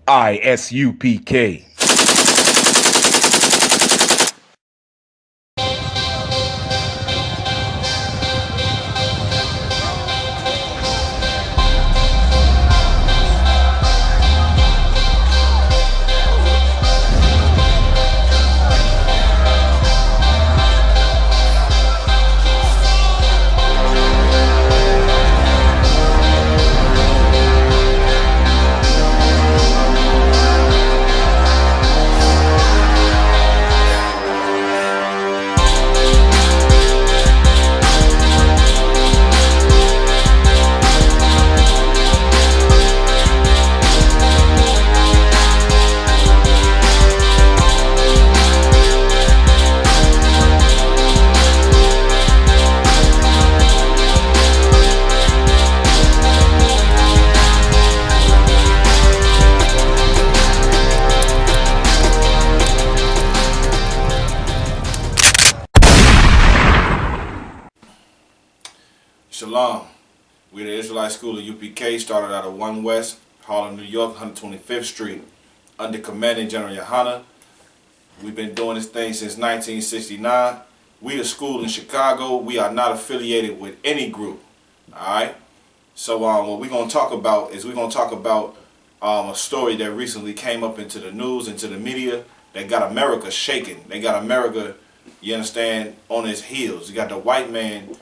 I.S.U.P.K. Shalom. We're the Israelite School of UPK, started out of 1 West, Harlem, New York, 125th Street, under commanding Gen.YAHANNA. We've been doing this thing since 1969. We the school in Chicago. We are not affiliated with any group. Alright? So what we're going to talk about is a story that recently came up into the news, into the media, that got America shaking. They got America, you understand, on its heels. You got the white man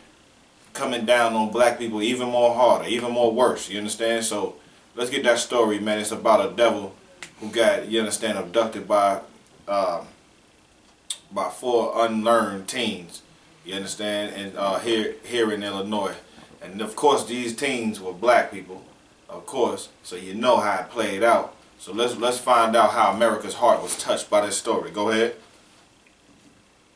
coming down on black people even more harder, even more worse, you understand? So let's get that story, man. It's about a devil who got, you understand, abducted by 4 unlearned teens, you understand, and here in Illinois. And of course these teens were black people, of course, so you know how it played out. So let's find out how America's heart was touched by this story. Go ahead.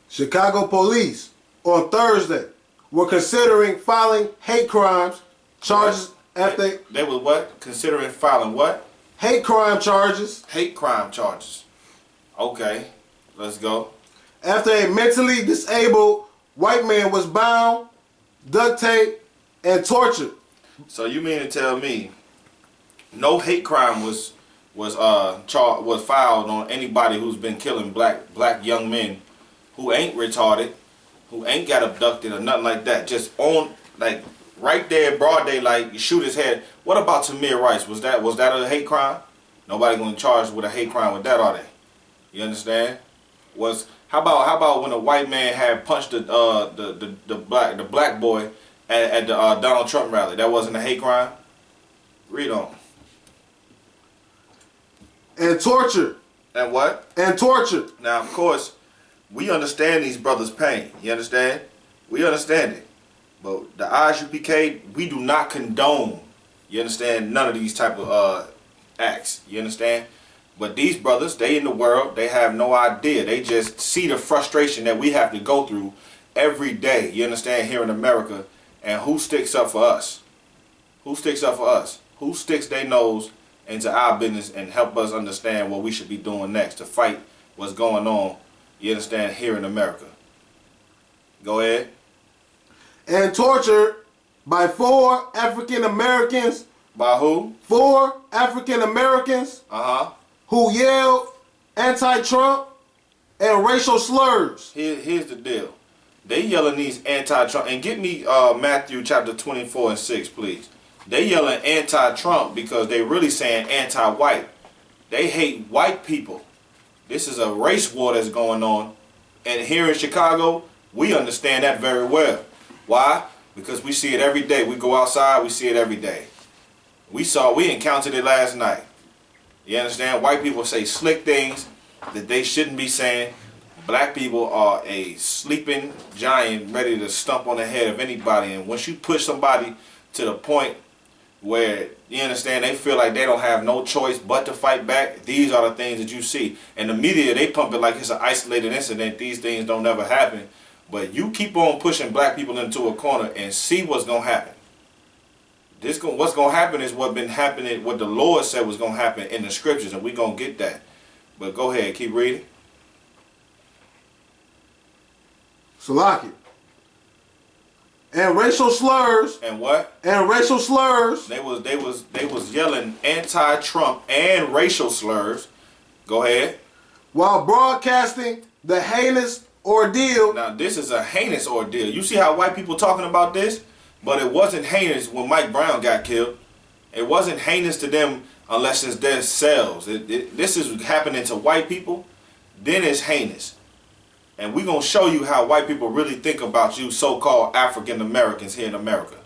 Chicago police on Thursday were considering filing hate crimes charges after they were what? Considering filing what? Hate crime charges. Hate crime charges. Okay, let's go. After a mentally disabled white man was bound, duct taped, and tortured. So you mean to tell me no hate crime was filed on anybody who's been killing black young men who ain't retarded, who ain't got abducted or nothing like that, just on, like, right there, broad daylight, you shoot his head. What about Tamir Rice? Was that a hate crime? Nobody gonna charge with a hate crime with that, are they? You understand? How about when a white man had punched the black boy at the Donald Trump rally? That wasn't a hate crime? Read on. And torture. And what? And torture. Now, of course, we understand these brothers' pain. You understand? We understand it. But the I.S.U.P.K, we do not condone, you understand, none of these type of acts. You understand? But these brothers, they in the world, they have no idea. They just see the frustration that we have to go through every day, you understand, here in America. And who sticks up for us? Who sticks up for us? Who sticks their nose into our business and help us understand what we should be doing next to fight what's going on, you understand, here in America? Go ahead. And tortured by 4 African Americans. By who? 4 African Americans. Who yelled anti-Trump and racial slurs. Here's the deal. They yelling these anti-Trump, and get me Matthew chapter 24 and 6, please. They yelling anti-Trump because they really saying anti-white. They hate white people. This is a race war that's going on. And here in Chicago, we understand that very well. Why? Because we see it every day. We go outside, we see it every day. We encountered it last night. You understand? White people say slick things that they shouldn't be saying. Black people are a sleeping giant ready to stomp on the head of anybody. And once you push somebody to the point where, you understand, they feel like they don't have no choice but to fight back, these are the things that you see. And the media, they pump it like it's an isolated incident. These things don't never happen. But you keep on pushing black people into a corner and see what's going to happen. What's going to happen is what's been happening, what the Lord said was going to happen in the scriptures, and we're going to get that. But go ahead, keep reading. Salaki. and racial slurs. And what? And racial slurs. They was yelling anti-Trump and racial slurs. Go ahead. While broadcasting the heinous ordeal. Now this is a heinous ordeal. You see how white people talking about this? But it wasn't heinous when Mike Brown got killed. It wasn't heinous to them unless it's their selves. This is happening to white people. Then it's heinous. And we're going to show you how white people really think about you so-called African Americans here in America.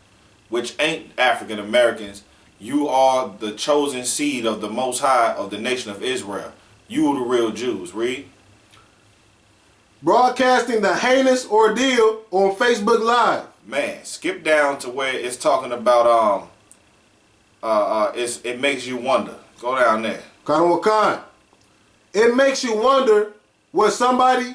Which ain't African Americans. You are the chosen seed of the Most High of the nation of Israel. You are the real Jews. Read. Broadcasting the heinous ordeal on Facebook Live. Man, skip down to where it's talking about it makes you wonder. Go down there. Wakan. It makes you wonder what somebody,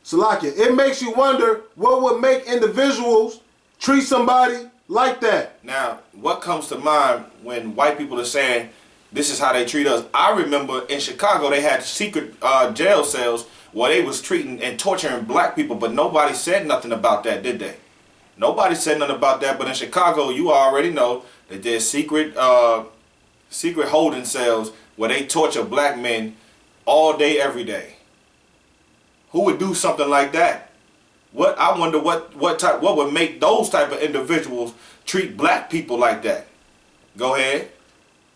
Salakia, it makes you wonder what would make individuals treat somebody like that. Now, what comes to mind when white people are saying this is how they treat us? I remember in Chicago they had secret jail cells where they was treating and torturing black people, but nobody said nothing about that, did they? Nobody said nothing about that, but in Chicago, you already know that there's secret holding cells where they torture black men all day, every day. Who would do something like that? I wonder what would make those type of individuals treat black people like that. Go ahead.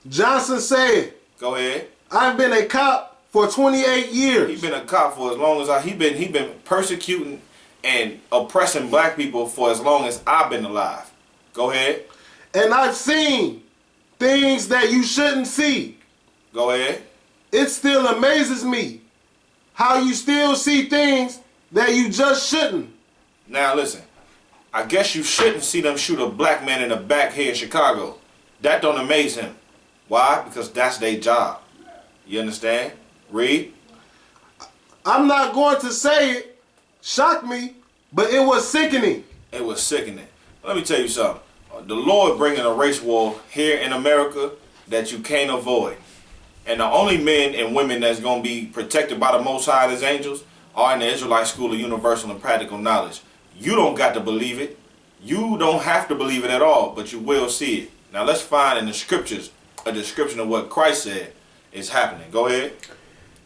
Johnson said, go ahead. I've been a cop for 28 years. He's been a cop for as long as he been persecuting and oppressing black people for as long as I've been alive. Go ahead. And I've seen things that you shouldn't see. Go ahead. It still amazes me how you still see things that you just shouldn't. Now listen, I guess you shouldn't see them shoot a black man in the back here in Chicago. That don't amaze him. Why? Because that's their job. You understand? Read. I'm not going to say it shocked me, but it was sickening. It was sickening. Let me tell you something. The Lord bringing a race war here in America that you can't avoid. And the only men and women that's going to be protected by the Most High and His angels are in the Israelite School of Universal and Practical Knowledge. You don't got to believe it. You don't have to believe it at all, but you will see it. Now let's find in the scriptures a description of what Christ said is happening. Go ahead.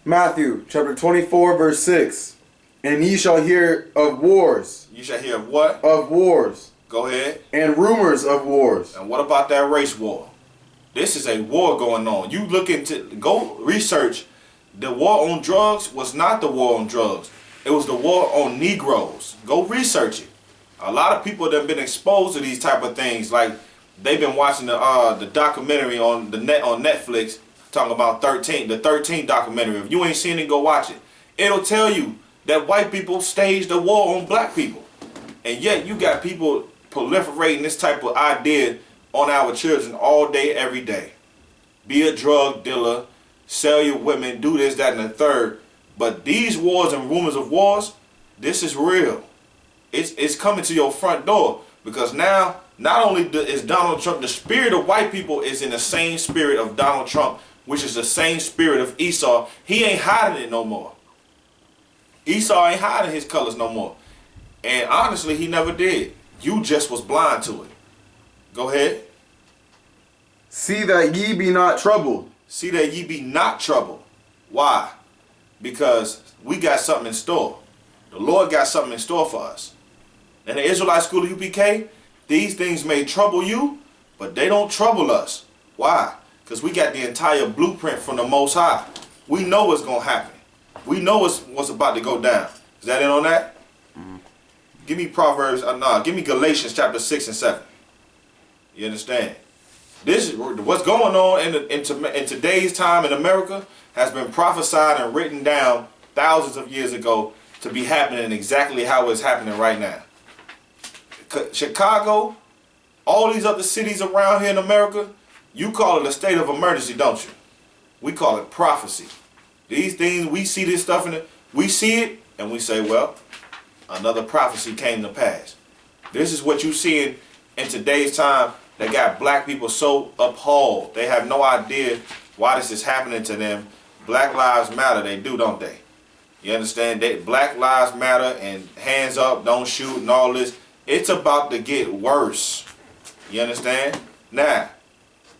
Matthew chapter 24 verse 6. And ye shall hear of wars. You shall hear of what? Of wars. Go ahead. And rumors of wars. And what about that race war? This is a war going on. You look into, go research. The war on drugs was not the war on drugs. It was the war on Negroes. Go research it. A lot of people that have been exposed to these type of things, like they've been watching the documentary on Netflix talking about the 13 documentary. If you ain't seen it, go watch it. It'll tell you that white people staged a war on black people. And yet you got people proliferating this type of idea on our children all day, every day. Be a drug dealer, sell your women, do this, that, and the third. But these wars and rumors of wars, this is real. It's coming to your front door. Because now, not only is Donald Trump, the spirit of white people is in the same spirit of Donald Trump, which is the same spirit of Esau. He ain't hiding it no more. Esau ain't hiding his colors no more. And honestly, he never did. You just was blind to it. Go ahead. See that ye be not troubled. See that ye be not troubled. Why? Because we got something in store. The Lord got something in store for us. In the Israelite School of U.P.K, these things may trouble you, but they don't trouble us. Why? Because we got the entire blueprint from the Most High. We know what's going to happen. We know what's about to go down. Is that it on that? Mm-hmm. Give me give me Galatians chapter 6 and 7. You understand? This is what's going on in today's time in America has been prophesied and written down thousands of years ago to be happening exactly how it's happening right now. Chicago, all these other cities around here in America, you call it a state of emergency, don't you? We call it prophecy. These things, we see this stuff we see it and we say, well, another prophecy came to pass. This is what you see in today's time that got black people so appalled. They have no idea why this is happening to them. Black lives matter, they do, don't they? You understand? Black lives matter and hands up, don't shoot and all this. It's about to get worse. You understand? Now,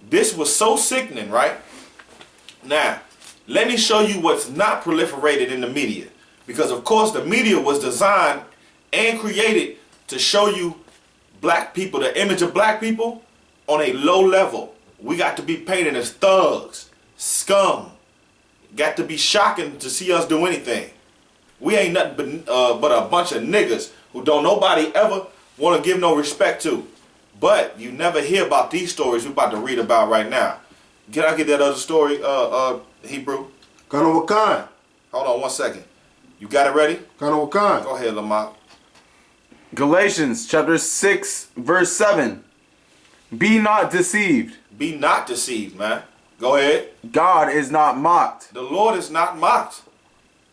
this was so sickening, right? Now, let me show you what's not proliferated in the media. Because, of course, the media was designed and created to show you black people, the image of black people on a low level. We got to be painted as thugs, scum. Got to be shocking to see us do anything. We ain't nothing but a bunch of niggas who don't nobody ever want to give no respect to. But you never hear about these stories we're about to read about right now. Can I get that other story, Hebrew? Kind of what kind? Hold on 1 second. You got it ready? Kind of what kind? Go ahead, Lamont. Galatians chapter 6, verse 7. Be not deceived. Be not deceived, man. Go ahead. God is not mocked. The Lord is not mocked.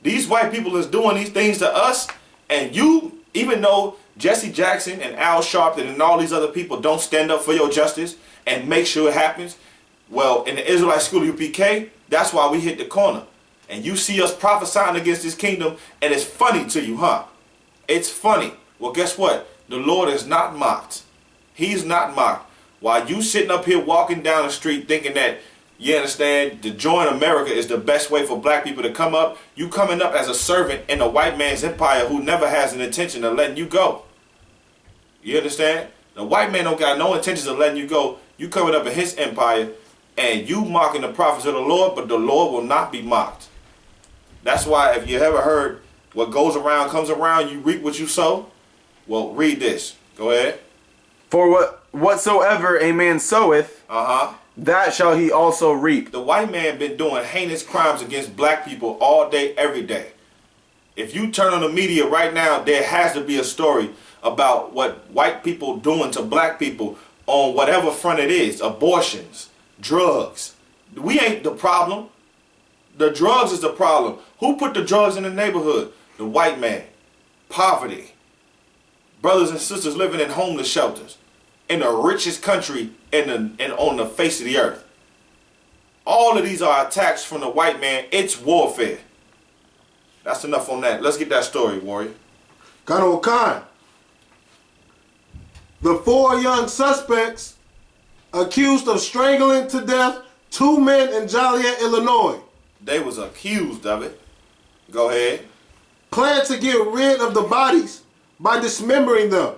These white people is doing these things to us, and you, even though Jesse Jackson and Al Sharpton and all these other people don't stand up for your justice and make sure it happens, well, in the Israelite school of U.P.K, that's why we hit the corner. And you see us prophesying against this kingdom, and it's funny to you, huh? It's funny. Well, guess what? The Lord is not mocked. He's not mocked. While you sitting up here walking down the street thinking that, you understand, to join America is the best way for black people to come up, you coming up as a servant in a white man's empire who never has an intention of letting you go. You understand? The white man don't got no intentions of letting you go. You coming up in his empire and you mocking the prophets of the Lord, but the Lord will not be mocked. That's why if you ever heard what goes around comes around, you reap what you sow. Well, read this. Go ahead. For whatsoever a man soweth, that shall he also reap. The white man been doing heinous crimes against black people all day, every day. If you turn on the media right now, there has to be a story about what white people doing to black people on whatever front it is. Abortions, drugs. We ain't the problem. The drugs is the problem. Who put the drugs in the neighborhood? The white man. Poverty. Brothers and sisters living in homeless shelters. In the richest country and on the face of the earth. All of these are attacks from the white man. It's warfare. That's enough on that. Let's get that story, warrior. Kind of what kind? The 4 young suspects accused of strangling to death 2 men in Joliet, Illinois. They was accused of it. Go ahead. Planned to get rid of the bodies by dismembering them,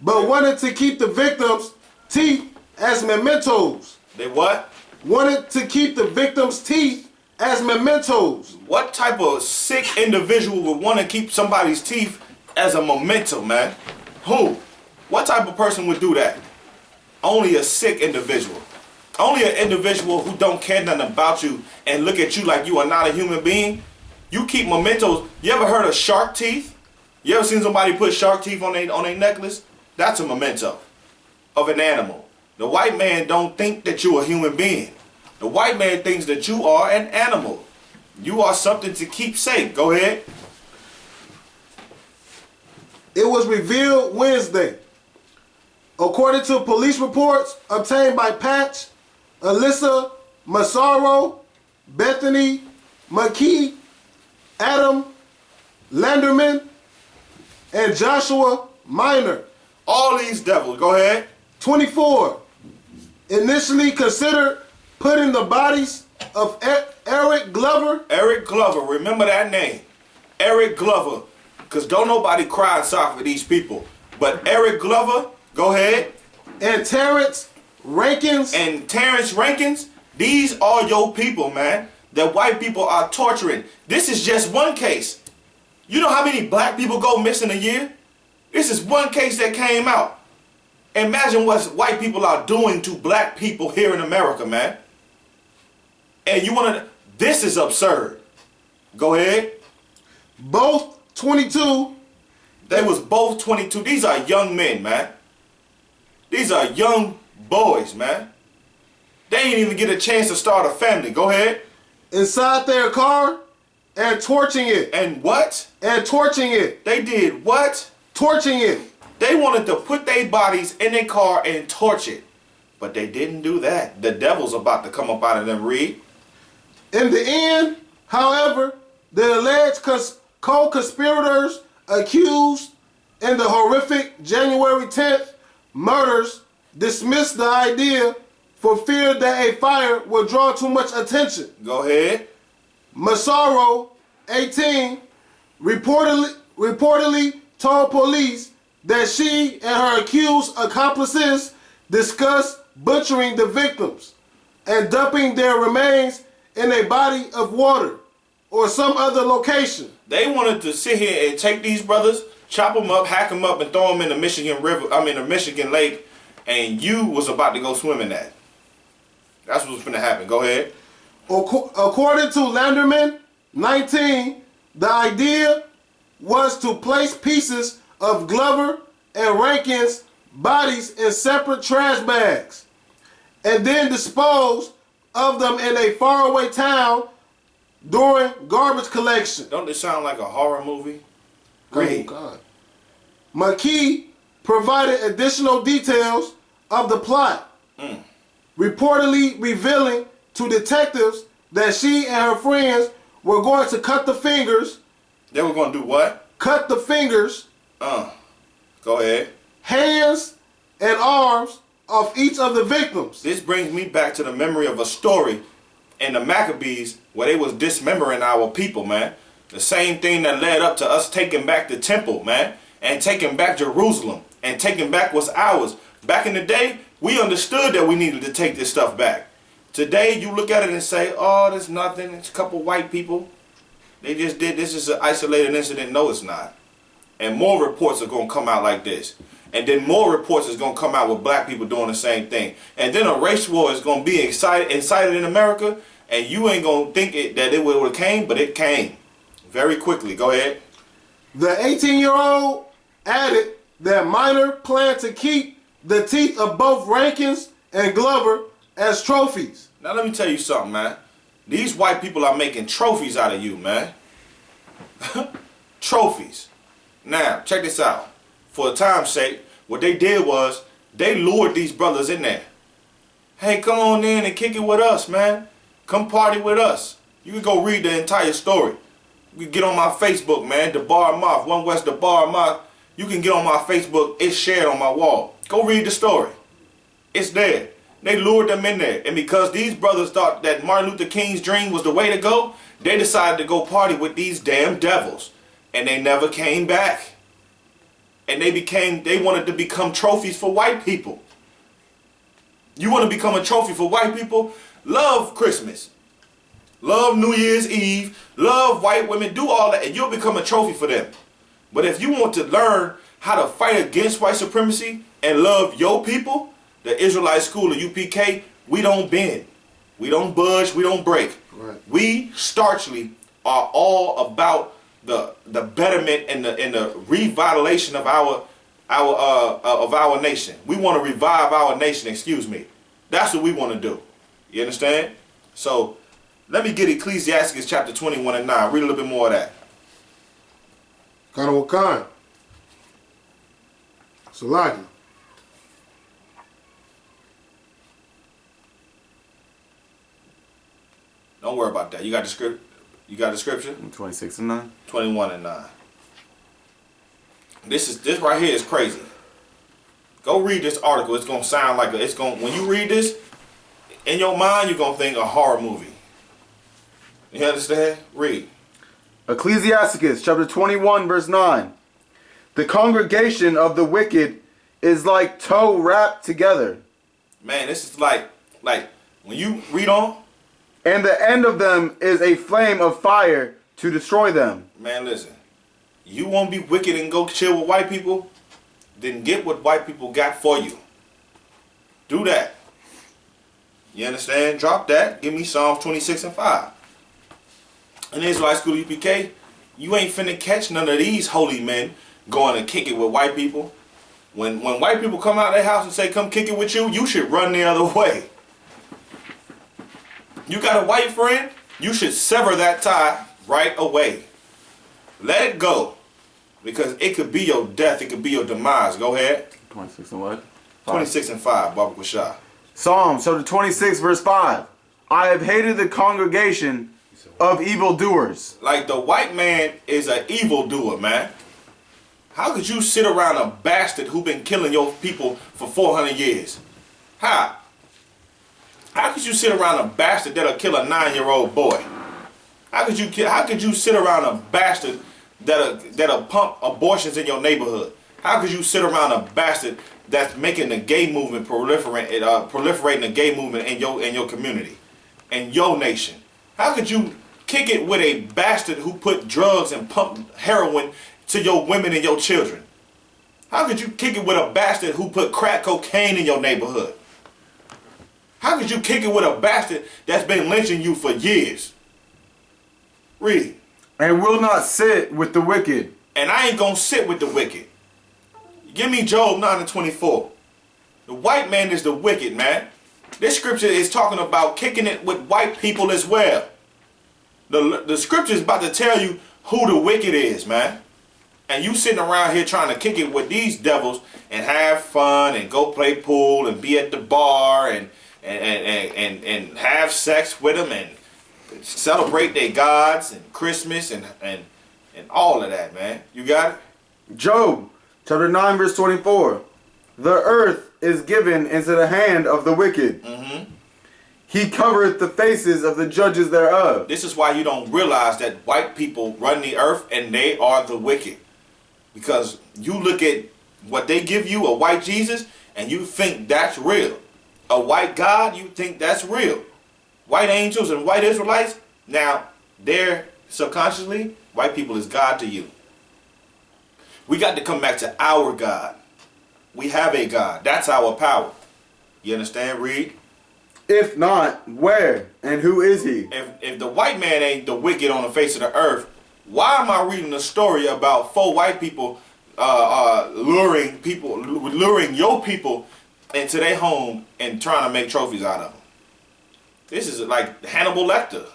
but wanted to keep the victims' teeth as mementos. They what? Wanted to keep the victims' teeth as mementos. What type of sick individual would want to keep somebody's teeth as a memento, man? Who? What type of person would do that? Only a sick individual. Only an individual who don't care nothing about you and look at you like you are not a human being. You keep mementos. You ever heard of shark teeth? You ever seen somebody put shark teeth on their necklace? That's a memento of an animal. The white man don't think that you're a human being. The white man thinks that you are an animal. You are something to keep safe. Go ahead. It was revealed Wednesday. According to police reports obtained by Patch, Alyssa Massaro, Bethany McKee, Adam Landerman, and Joshua Minor. All these devils. Go ahead. 24. Initially considered putting the bodies of Eric Glover. Eric Glover. Remember that name. Eric Glover. Because don't nobody cry inside for these people. But Eric Glover, go ahead. And Terrence Rankins. And Terrence Rankins, these are your people, man. That white people are torturing. This is just one case. You know how many black people go missing a year? This is one case that came out. Imagine what white people are doing to black people here in America, man. And you want to... This is absurd. Go ahead. Both 22. They was both 22. These are young men, man. These are young boys, man. They ain't even get a chance to start a family. Go ahead. Inside their car and torching it. And what? And torching it. They did what? Torching it. They wanted to put their bodies in their car and torch it. But they didn't do that. The devil's about to come up out of them, read. In the end, however, the alleged co-conspirators accused in the horrific January 10th murders dismissed the idea for fear that a fire would draw too much attention. Go ahead. Massaro, 18, reportedly told police that she and her accused accomplices discussed butchering the victims and dumping their remains in a body of water or some other location. They wanted to sit here and take these brothers, chop them up, hack them up, and throw them in the Michigan River. I mean, the Michigan Lake, and you was about to go swim in that. That's what's going to happen. Go ahead. According to Landerman, 19, the idea was to place pieces of Glover and Rankin's bodies in separate trash bags and then dispose of them in a faraway town during garbage collection. Don't this sound like a horror movie? Great. Oh, God. McKee provided additional details of the plot, reportedly revealing to detectives that she and her friends were going to cut the fingers. They were going to do what? Cut the fingers. Go ahead. Hands and arms of each of the victims. This brings me back to the memory of a story in the Maccabees where they was dismembering our people, man. The same thing that led up to us taking back the temple, man, and taking back Jerusalem and taking back what's ours. Back in the day, we understood that we needed to take this stuff back. Today, you look at it and say, oh, there's nothing. It's a couple white people. They just did this. Is an isolated incident. No, it's not. And more reports are going to come out like this. And then more reports is going to come out with black people doing the same thing. And then a race war is going to be incited in America. And you ain't going to think that it would have came, but it came. Very quickly. Go ahead. The 18-year-old added that Minor planned to keep the teeth of both Rankins and Glover as trophies. Now let me tell you something, man. These white people are making trophies out of you, man. Trophies. Now, check this out. For the time's sake, what they did was they lured these brothers in there. Hey, come on in and kick it with us, man. Come party with us. You can go read the entire story. You can get on my Facebook, man. The Bar Moth, One West, the Bar Moth. You can get on my Facebook. It's shared on my wall. Go read the story. It's there. They lured them in there. And because these brothers thought that Martin Luther King's dream was the way to go, they decided to go party with these damn devils. And they never came back. And they wanted to become trophies for white people. You want to become a trophy for white people? Love Christmas. Love New Year's Eve. Love white women. Do all that and you'll become a trophy for them. But if you want to learn how to fight against white supremacy and love your people, the Israelite school of U.P.K, we don't bend. We don't budge. We don't break. Right. We starchly are all about the betterment and the revitalization of our nation. We want to revive our nation, excuse me. That's what we want to do. You understand? So let me get Ecclesiastes chapter 21 and 9. Read a little bit more of that. Kind of what kind? Salaki. Don't worry about that. You got the script. You got the scripture? 26 and 9. 21 and 9. This right here is crazy. Go read this article. It's gonna sound like when you read this, in your mind you're gonna think a horror movie. You understand? Read. Ecclesiasticus chapter 21 verse 9. The congregation of the wicked is like tow wrapped together. Man, this is like when you read on. And the end of them is a flame of fire to destroy them. Man, listen. You won't be wicked and go chill with white people? Then get what white people got for you. Do that. You understand? Drop that. Give me Psalms 26 and 5. In the Israelite school of U.P.K, you ain't finna catch none of these holy men going to kick it with white people. When white people come out of their house and say, come kick it with you, you should run the other way. You got a white friend, you should sever that tie right away. Let it go. Because it could be your death, it could be your demise. Go ahead. 26 and what? 26 and 5, Baba Kushah. Psalms chapter 26 verse 5. I have hated the congregation of evildoers. Like the white man is an evildoer, man. How could you sit around a bastard who been killing your people for 400 years? How? How could you sit around a bastard that'll kill a 9-year-old boy? How could you sit around a bastard that'll pump abortions in your neighborhood? How could you sit around a bastard that's making the gay movement proliferating the gay movement in your community, in your nation? How could you kick it with a bastard who put drugs and pump heroin to your women and your children? How could you kick it with a bastard who put crack cocaine in your neighborhood? How could you kick it with a bastard that's been lynching you for years? Read. And will not sit with the wicked. And I ain't gonna sit with the wicked. Give me Job 9:24. The white man is the wicked, man. This scripture is talking about kicking it with white people as well. The scripture is about to tell you who the wicked is, man. And you sitting around here trying to kick it with these devils and have fun and go play pool and be at the bar and have sex with them and celebrate their gods and Christmas and all of that, man. You got it? Job chapter 9 verse 24. The earth is given into the hand of the wicked. Mm-hmm. He covereth the faces of the judges thereof. This is why you don't realize that white people run the earth and they are the wicked. Because you look at what they give you, a white Jesus, and you think that's real. A white God, you think that's real. White angels and white Israelites, now they're subconsciously, white people is God to you. We got to come back to our God. We have a God. That's our power. You understand, Reed? If not, where and who is he? If the white man ain't the wicked on the face of the earth, why am I reading a story about 4 white people luring your people into their home and trying to make trophies out of them? This is like Hannibal Lecter.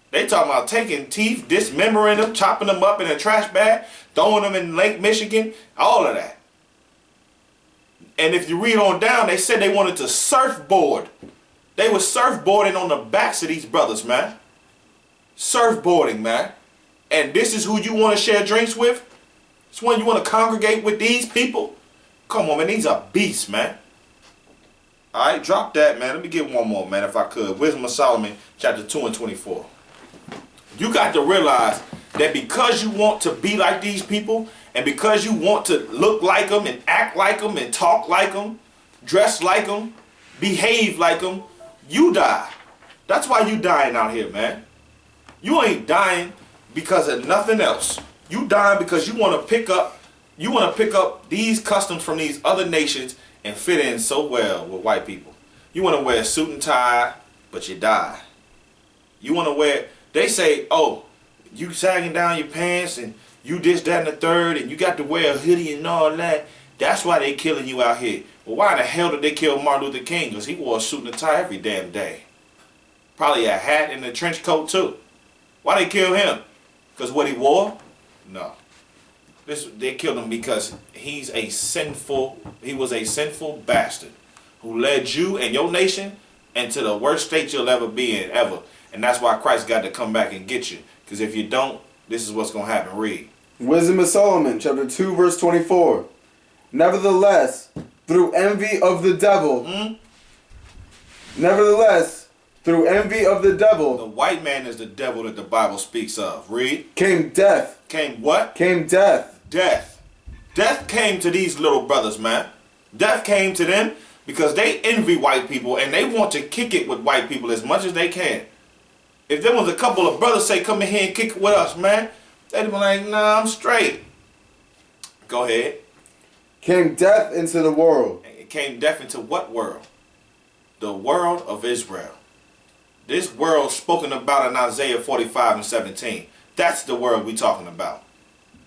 They talking about taking teeth, dismembering them, chopping them up in a trash bag, throwing them in Lake Michigan, all of that. And if you read on down, they said they wanted to surfboard. They were surfboarding on the backs of these brothers, man. Surfboarding, man. And this is who you want to share drinks with? This one you want to congregate with these people? Come on, man. These are beasts, man. All right, drop that, man. Let me get one more, man, if I could. Wisdom of Solomon, chapter 2 and 24. You got to realize that because you want to be like these people, and because you want to look like them and act like them and talk like them, dress like them, behave like them, you die. That's why you dying out here, man. You ain't dying because of nothing else. You dying because you want to pick up these customs from these other nations and fit in so well with white people. You want to wear a suit and tie, but you die. You want to wear, they say, oh, you sagging down your pants and you this, that, and the third, and you got to wear a hoodie and all that. That's why they killing you out here. Well, why in the hell did they kill Martin Luther King? Because he wore a suit and a tie every damn day. Probably a hat and a trench coat too. Why they kill him? Because what he wore? No. They killed him because he was a sinful bastard who led you and your nation into the worst state you'll ever be in, ever. And that's why Christ got to come back and get you. Because if you don't, this is what's going to happen. Read. Wisdom of Solomon, chapter 2, verse 24. Nevertheless, through envy of the devil. Nevertheless, through envy of the devil. The white man is the devil that the Bible speaks of. Read. Came death. Came what? Came death. Death. Death came to these little brothers, man. Death came to them because they envy white people and they want to kick it with white people as much as they can. If there was a couple of brothers say, come in here and kick it with us, man, they'd be like, nah, I'm straight. Go ahead. Came death into the world. It came death into what world? The world of Israel. This world spoken about in Isaiah 45 and 17. That's the world we talking about.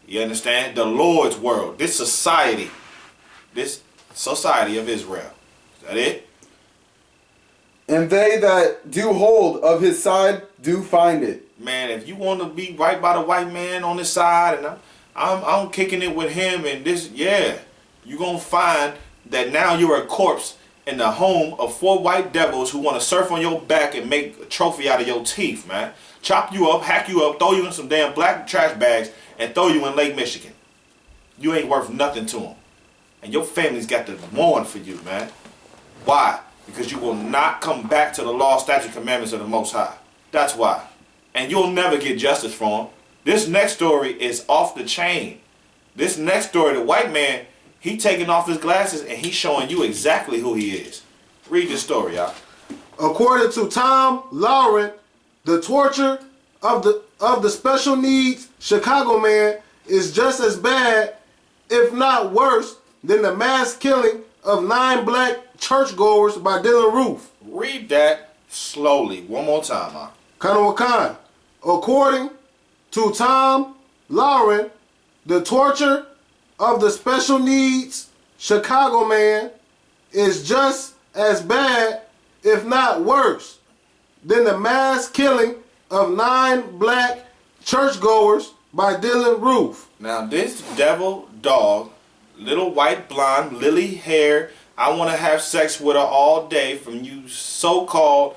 You understand? The Lord's world. This society of Israel. Is that it? And they that do hold of his side do find it. Man, if you want to be right by the white man on his side, and I'm kicking it with him, and this, yeah, you're gonna find that now you're a corpse in the home of 4 white devils who want to surf on your back and make a trophy out of your teeth, man. Chop you up, hack you up, throw you in some damn black trash bags, and throw you in Lake Michigan. You ain't worth nothing to them. And your family's got to mourn for you, man. Why? Because you will not come back to the law, statute, commandments of the Most High. That's why. And you'll never get justice from them. This next story is off the chain. This next story, the white man, he taking off his glasses and he's showing you exactly who he is. Read this story, y'all. According to Tom Lauren, the torture of the special needs Chicago man is just as bad, if not worse, than the mass killing of 9 black churchgoers by Dylan Roof. Read that slowly one more time, huh? Kanawakan. According to Tom Lauren, the torture of the special needs Chicago man is just as bad, if not worse, than the mass killing of 9 black churchgoers by Dylan Roof. Now this devil dog, little white blonde, lily hair, I want to have sex with her all day from you so-called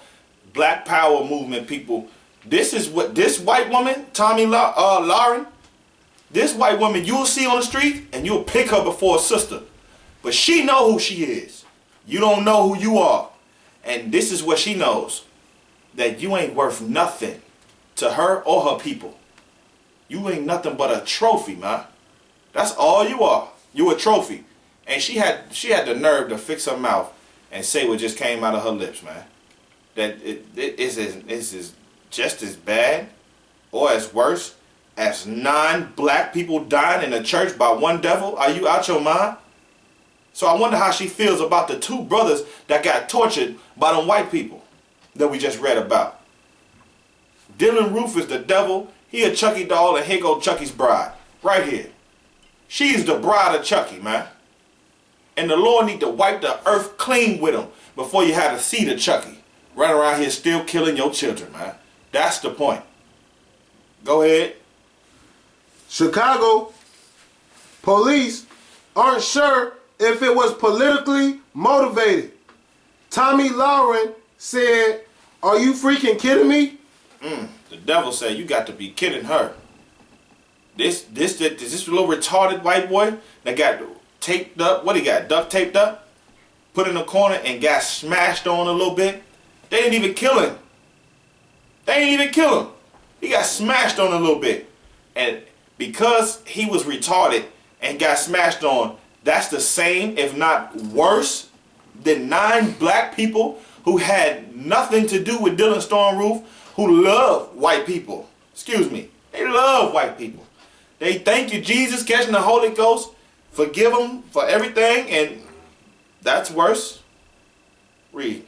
black power movement people. This is what this white woman, Lauren, this white woman you'll see on the street and you'll pick her before a sister. But she know who she is. You don't know who you are. And this is what she knows. That you ain't worth nothing to her or her people. You ain't nothing but a trophy, man. That's all you are. You a trophy. And she had the nerve to fix her mouth and say what just came out of her lips, man. That it is just as bad or as worse as 9 black people dying in a church by one devil. Are you out your mind? So I wonder how she feels about the 2 brothers that got tortured by them white people that we just read about. Dylan Roof is the devil. He a Chucky doll, and here go Chucky's bride. Right here. She's the bride of Chucky, man. And the Lord need to wipe the earth clean with him before you have a seed of Chucky. Running around here still killing your children, man. That's the point. Go ahead. Chicago police aren't sure if it was politically motivated. Tommy Lauren said, "Are you freaking kidding me?" The devil said, "You got to be kidding her." This little retarded white boy that got taped up, what he got, duct taped up, put in a corner and got smashed on a little bit. They didn't even kill him. He got smashed on a little bit. And because he was retarded and got smashed on, that's the same, if not worse, than 9 black people who had nothing to do with Dylan Storm Roof, who love white people. Excuse me. They love white people. They thank you, Jesus, catching the Holy Ghost, forgive them for everything, and that's worse. Read.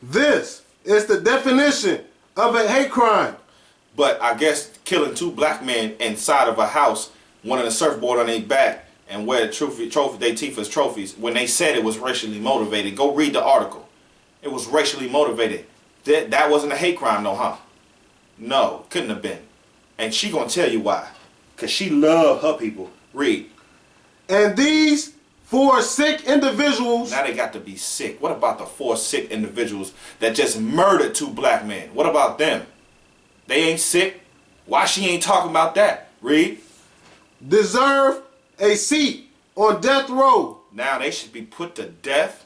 This is the definition of a hate crime. But I guess killing 2 black men inside of a house, one on a surfboard on their back, and wear their teeth as trophies, when they said it was racially motivated. Go read the article. It was racially motivated. That wasn't a hate crime, though, huh? No, couldn't have been. And she gonna tell you why. Because she loved her people. Read. And these 4 sick individuals. Now they got to be sick. What about the 4 sick individuals that just murdered 2 black men? What about them? They ain't sick? Why she ain't talking about that? Read. Deserve a seat on death row. Now they should be put to death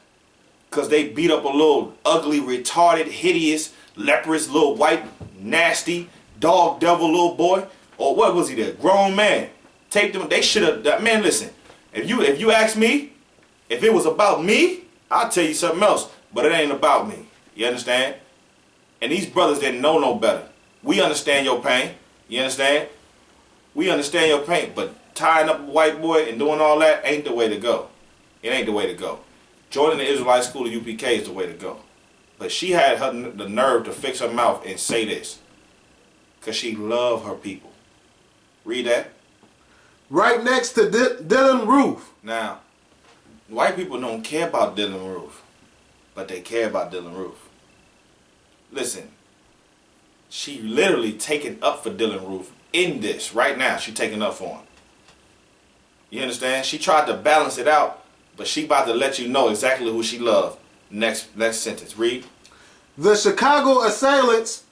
because they beat up a little ugly, retarded, hideous, leprous, little white, nasty, dog devil little boy. Or what was he there? Grown man. Take them. They should have. Man, listen. If you ask me, if it was about me, I'll tell you something else. But it ain't about me. You understand? And these brothers didn't know no better. We understand your pain. You understand? We understand your pain. But tying up a white boy and doing all that ain't the way to go. It ain't the way to go. Joining the Israelite school of U.P.K. is the way to go. But she had the nerve to fix her mouth and say this. Because she loved her people. Read that. Right next to Dylan Roof. Now, white people don't care about Dylan Roof. But they care about Dylan Roof. Listen. She literally taking up for Dylan Roof in this. Right now, she taking up for him. You understand? She tried to balance it out, but she about to let you know exactly who she loved. Next sentence. Read. The Chicago assailants,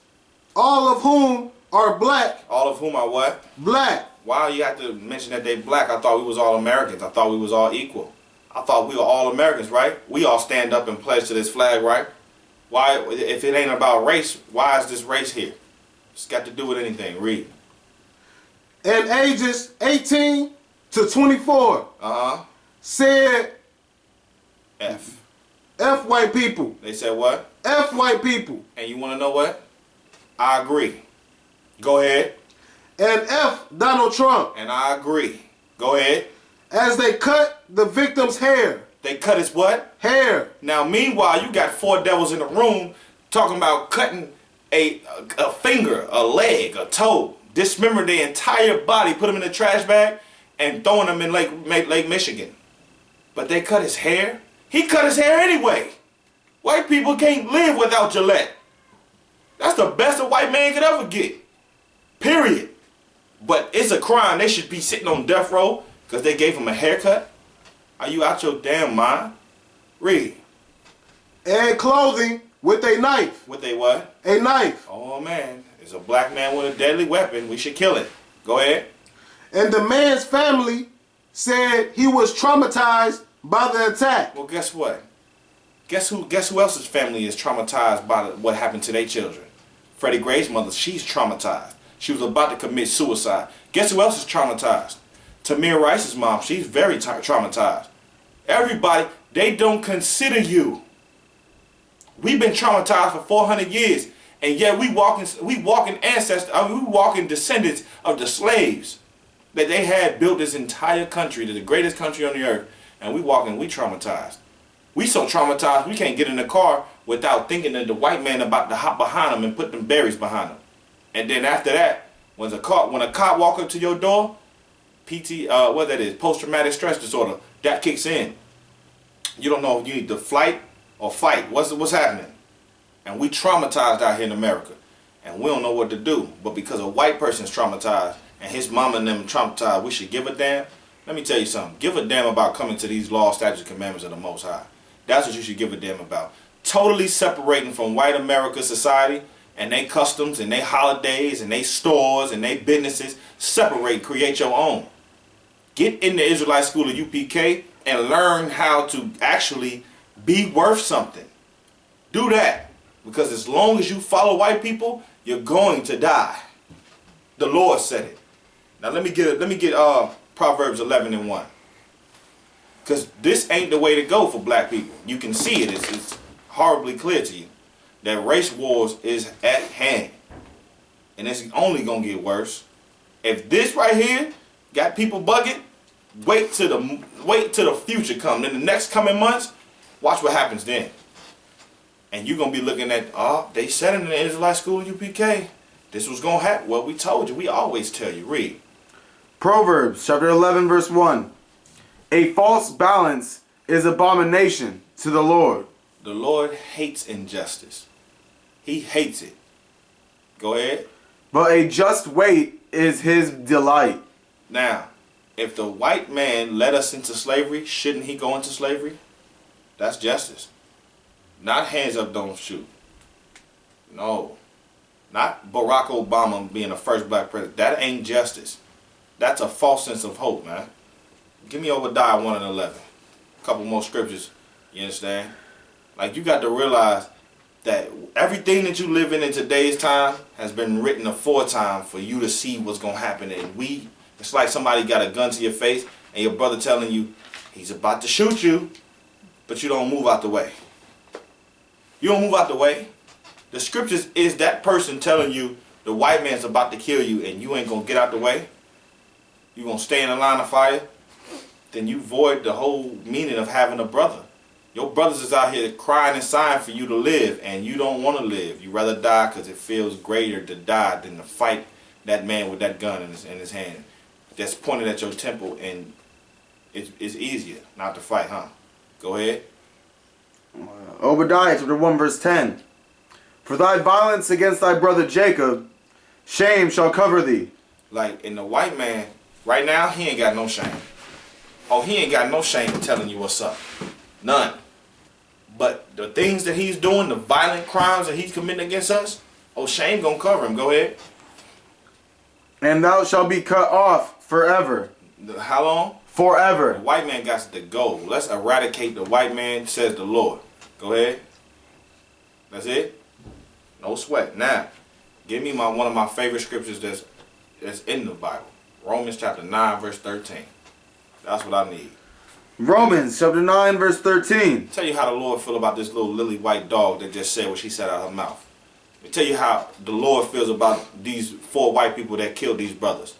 all of whom are black. All of whom are what? Black. Why you have to mention that they black? I thought we was all Americans. I thought we was all equal. I thought we were all Americans, right? We all stand up and pledge to this flag, right? Why, if it ain't about race, why is this race here? It's got to do with anything. Read. And ages 18 to 24 said F. F white people. They said what? F white people. And you want to know what? I agree. Go ahead. And F Donald Trump. And I agree. Go ahead. As they cut the victim's hair. They cut his what? Hair. Now, meanwhile, you got four devils in the room talking about cutting a finger, a leg, a toe, dismembering the entire body, put him in a trash bag, and throwing him in Lake Michigan. But they cut his hair? He cut his hair anyway. White people can't live without Gillette. That's the best a white man could ever get. Period. But it's a crime. They should be sitting on death row because they gave him a haircut. Are you out your damn mind? Read. And clothing with a knife. With a what? A knife. Oh man, it's a black man with a deadly weapon. We should kill it. Go ahead. And the man's family said he was traumatized by the attack. Well, guess what? Guess who else's family is traumatized by what happened to their children? Freddie Gray's mother, she's traumatized. She was about to commit suicide. Guess who else is traumatized? Tamir Rice's mom, she's very traumatized. Everybody, they don't consider you. We've been traumatized for 400 years, and yet we walking ancestors, we walking descendants of the slaves that they had built this entire country, the greatest country on the earth, and we traumatized. We so traumatized we can't get in the car without thinking that the white man about to hop behind him and put them berries behind him. And then after that, when a cop walk up to your door, post-traumatic stress disorder, that kicks in. You don't know if you need to flight or fight. What's happening? And we traumatized out here in America. And we don't know what to do. But because a white person's traumatized and his mama and them traumatized, we should give a damn. Let me tell you something. Give a damn about coming to these laws, statutes, and commandments of the Most High. That's what you should give a damn about. Totally separating from white America society and they customs and they holidays and they stores and they businesses. Separate, create your own. Get in the Israelite school of U.P.K. and learn how to actually be worth something. Do that. Because as long as you follow white people, you're going to die. The Lord said it. Now let me get Proverbs 11:1. Because this ain't the way to go for black people. You can see it. It's horribly clear to you that race wars is at hand. And it's only going to get worse. If this right here got people bugging, wait till the future comes. In the next coming months, watch what happens then. And you're going to be looking at, they said in the Israelite school U.P.K. this was going to happen. Well, we told you. We always tell you. Read. Proverbs chapter 11 verse 1. A false balance is abomination to the Lord. The Lord hates injustice. He hates it. Go ahead. But a just weight is his delight. Now, if the white man led us into slavery, shouldn't he go into slavery? That's justice. Not hands up, don't shoot. No. Not Barack Obama being the first black president. That ain't justice. That's a false sense of hope, man. Give me Obadiah 1:11. A couple more scriptures. You understand? Like, you got to realize that everything that you live in today's time has been written aforetime for you to see what's going to happen. And it's like somebody got a gun to your face and your brother telling you he's about to shoot you, but you don't move out the way. You don't move out the way. The scriptures is that person telling you the white man's about to kill you and you ain't going to get out the way. You going to stay in the line of fire. Then you void the whole meaning of having a brother. Your brothers is out here crying and sighing for you to live, and you don't want to live. You rather die because it feels greater to die than to fight that man with that gun in his hand that's pointed at your temple, and it's easier not to fight, huh? Go ahead. Obadiah chapter 1 verse 10. For thy violence against thy brother Jacob, shame shall cover thee. Like, in the white man, right now, he ain't got no shame. Oh, he ain't got no shame in telling you what's up. None. But the things that he's doing, the violent crimes that he's committing against us, oh, shame gonna cover him. Go ahead. And thou shalt be cut off forever. How long? Forever. The white man got to go. Let's eradicate the white man, says the Lord. Go ahead. That's it. No sweat. Now, give me one of my favorite scriptures that's in the Bible. Romans chapter 9, verse 13. That's what I need. Romans chapter 9, verse 13. Tell you how the Lord feel about this little lily white dog that just said what she said out of her mouth. Let me tell you how the Lord feels about these 4 white people that killed these brothers.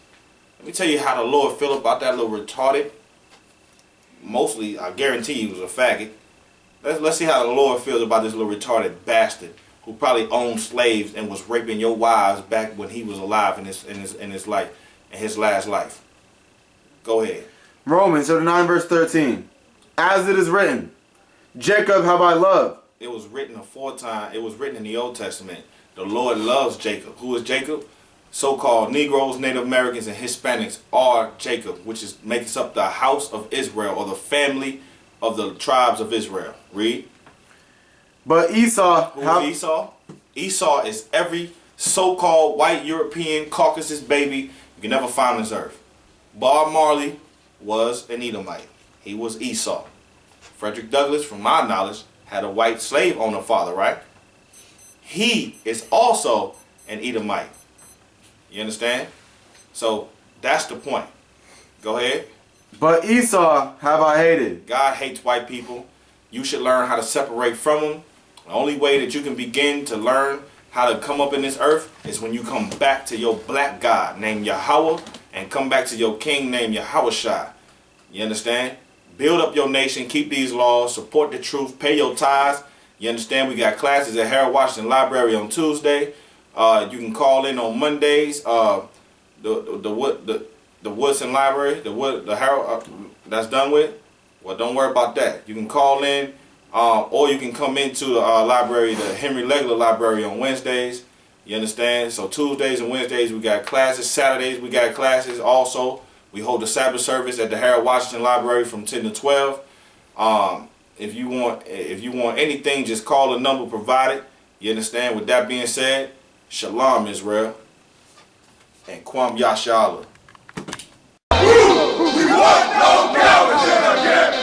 Let me tell you how the Lord feel about that little retarded. Mostly, I guarantee he was a faggot. Let's see how the Lord feels about this little retarded bastard who probably owned slaves and was raping your wives back when he was alive in his life, in his last life. Go ahead. Romans chapter 9, verse 13. As it is written, Jacob have I loved. It was written aforetime. It was written in the Old Testament. The Lord loves Jacob. Who is Jacob? So-called Negroes, Native Americans, and Hispanics are Jacob, which makes up the house of Israel, or the family of the tribes of Israel. Read. But Esau. Who is Esau? Esau is every so-called white European Caucasus baby you can never find on this earth. Bob Marley was an Edomite. He was Esau. Frederick Douglass, from my knowledge, had a white slave owner father, right? He is also an Edomite. You understand? So that's the point. Go ahead. But Esau have I hated. God hates white people. You should learn how to separate from them. The only way that you can begin to learn how to come up in this earth is when you come back to your black God named Yahweh and come back to your king named Yahushua. You understand? Build up your nation, keep these laws, support the truth, pay your tithes. You understand? We got classes at Harold Washington Library on Tuesday. You can call in on Mondays. The Woodson Library, the Harold that's done with. Well, don't worry about that. You can call in, or you can come into the library, the Henry Legler Library on Wednesdays. You understand? So Tuesdays and Wednesdays we got classes. Saturdays we got classes. Also, we hold the Sabbath service at the Harold Washington Library from 10 to 12. If you want anything, just call the number provided. You understand? With that being said, Shalom, Israel, and Kwam Yashala. We want no cowards in our camp,